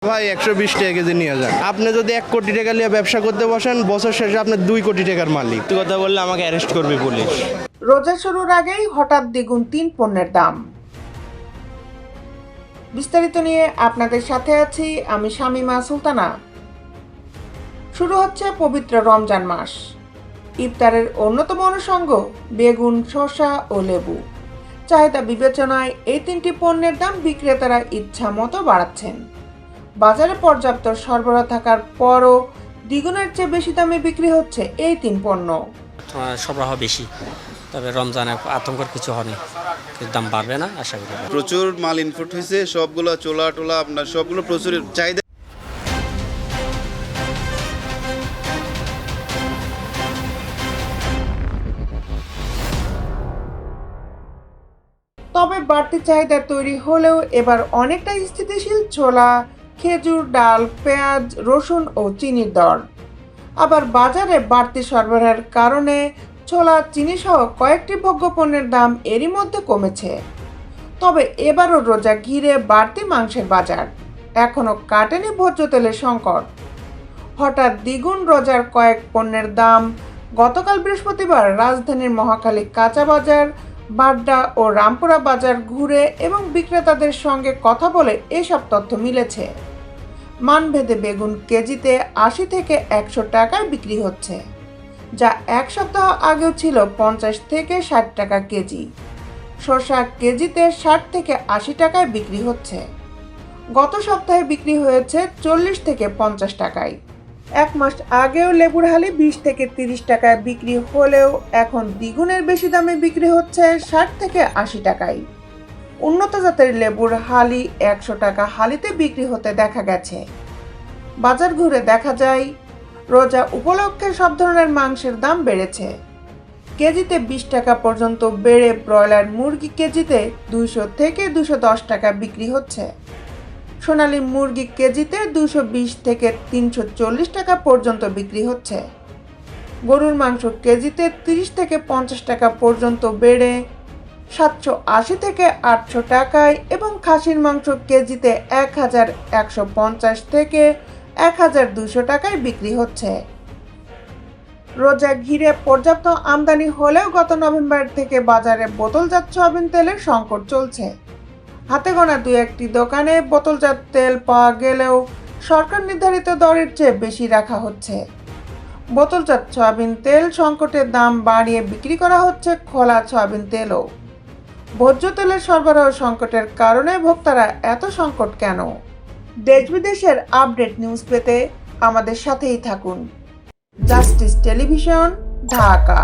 ভাই 120 টাকা কেজি নিয়ে যান। আপনি যদি 1 কোটি টাকা নিয়ে ব্যবসা করতে বসেন, বছর শেষে আপনি 2 কোটি টাকার মালিক। তুই কথা বললে আমাকে অ্যারেস্ট করবে পুলিশ। রোজা শুরুর আগেই হঠাৎ দ্বিগুণ 3 পণ্যের দাম। বিস্তারিত নিয়ে আপনাদের সাথে আছি আমি শামিমা সুলতানা। শুরু হচ্ছে পবিত্র রমজান মাস। ইফতারের অন্যতম অনুষঙ্গ বেগুন, শসা ও লেবু। চাহিদা বিবেচনায় এই 3টি পণ্যের দাম বিক্রেতারা ইচ্ছা মতো বাড়াচ্ছেন। বাজারে পর্যাপ্ত সরবরাহ থাকার পরও দ্বিগুণের চেয়ে বেশি দামে বিক্রি হচ্ছে এই 3 পণ্য। সরবরাহ বেশি, তবে রমজানে আতঙ্কের কিছু হয়নি, দাম বাড়বে না আশা করি। প্রচুর মাল ইনপুট হয়েছে, সবগুলো চোলা টোলা আপনার সবগুলো প্রচুর চাহিদা। তবে বাড়তি চাহিদা তৈরি হলেও এবার অনেকটা স্থিতিশীল ছোলা, খেজুর, ডাল, পেঁয়াজ, রসুন ও চিনির দর। আবার বাজারে বাড়তি সরবরাহের কারণে ছোলা, চিনি সহ কয়েকটি ভোগ্যপণ্যের দাম এরই মধ্যে কমেছে। তবে এবারও রোজা ঘিরে বাড়তি মাংসের বাজার, এখনও কাটেনি ভোজ্য তেলের সংকট। হঠাৎ দ্বিগুণ রোজার কয়েক পণ্যের দাম। গতকাল বৃহস্পতিবার রাজধানীর মহাখালী কাঁচা বাজার, বাড্ডা ও রামপুরা বাজার ঘুরে এবং বিক্রেতাদের সঙ্গে কথা বলে এসব তথ্য মিলেছে। মানভেদে বেগুন কেজিতে 80 থেকে 100 টাকায় বিক্রি হচ্ছে, যা এক সপ্তাহ আগেও ছিল 50 থেকে 60 টাকা কেজি। শসা কেজিতে 60 থেকে 80 টাকায় বিক্রি হচ্ছে। গত সপ্তাহে বিক্রি হয়েছে 40 থেকে 50 টাকায়। এক মাস আগেও লেবুর হালি 20 থেকে 30 টাকায় বিক্রি হলেও এখন দ্বিগুণের বেশি দামে বিক্রি হচ্ছে 60 থেকে 80 টাকায়। উন্নত জাতের লেবুর হালি 100 টাকা হালিতে বিক্রি হতে দেখা গেছে। বাজার ঘুরে দেখা যায় রোজা উপলক্ষে সব ধরনের মাংসের দাম বেড়েছে। কেজিতে 20 টাকা পর্যন্ত বেড়ে ব্রয়লার মুরগি কেজিতে 200 থেকে 210 টাকা বিক্রি হচ্ছে। সোনালী মুরগি কেজিতে 220 থেকে 340 টাকা পর্যন্ত বিক্রি হচ্ছে। গরুর মাংস কেজিতে 30 থেকে 50 টাকা পর্যন্ত বেড়ে 780 থেকে 800 টাকায় এবং খাসির মাংস কেজিতে 1150 থেকে 1200 টাকায় বিক্রি হচ্ছে। রোজা ঘিরে পর্যাপ্ত আমদানি হলেও গত নভেম্বর থেকে বাজারে বোতলজাত সয়াবিন তেলের সংকট চলছে। হাতে গোনা 2-1টি দোকানে বোতলজাত তেল পাওয়া গেলেও সরকার নির্ধারিত দরের চেয়ে বেশি রাখা হচ্ছে। বোতলজাত সয়াবিন তেল সংকটের দাম বাড়িয়ে বিক্রি করা হচ্ছে খোলা সয়াবিন তেলও। ভোজ্য তেলের সরবরাহ সংকটের কারণে ভোক্তারা এত সংকট কেন? দেশ বিদেশের আপডেট নিউজ পেতে আমাদের সাথেই থাকুন। Justice television, Dhaka.